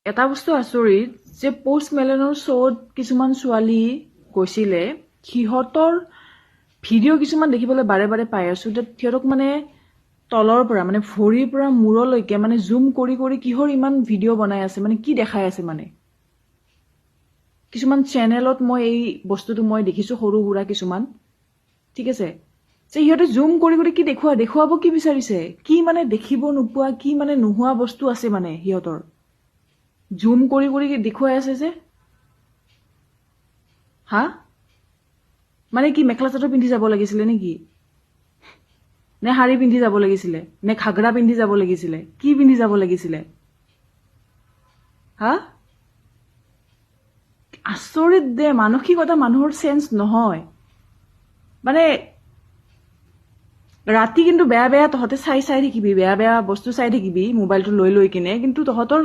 এটা বস্তু আচৰিত যে পোষ্ট মেলনৰ শ্ব'ত কিছুমান ছোৱালী গৈছিলে, সিহঁতৰ ভিডিঅ' কিছুমান দেখিবলৈ বাৰে বাৰে পাই আছো, সিহঁতক মানে তলৰ পৰা মানে ভৰিৰ পৰা মূৰলৈকে মানে জুম কৰি কৰি কিহৰ ইমান ভিডিঅ' বনাই আছে, মানে কি দেখাই আছে, মানে কিছুমান চেনেলত মই এই বস্তুটো মই দেখিছো, সৰু সুৰা কিছুমান, ঠিক আছে, যে সিহঁতে জুম কৰি কৰি কি দেখুৱাব কি বিচাৰিছে, কি মানে দেখিব নোপোৱা, কি মানে নোহোৱা বস্তু আছে মানে সিহঁতৰ, জুম কৰি কৰি দেখুৱাই আছে যে, হা মানে কি মেখেলা চাদৰ পিন্ধি যাব লাগিছিলে নেকি, নে শাৰী পিন্ধি যাব লাগিছিলে, নে ঘাগৰা পিন্ধি যাব লাগিছিলে, কি পিন্ধি যাব লাগিছিলে, হা আচৰিত দে, মানসিকতা মানুহৰ চেঞ্জ নহয় মানে। ৰাতি কিন্তু বেয়া বেয়া তহঁতে চাই থাকিবি, বেয়া বেয়া বস্তু চাই থাকিবি মোবাইলটো লৈ লৈ কিনে, কিন্তু তহঁতৰ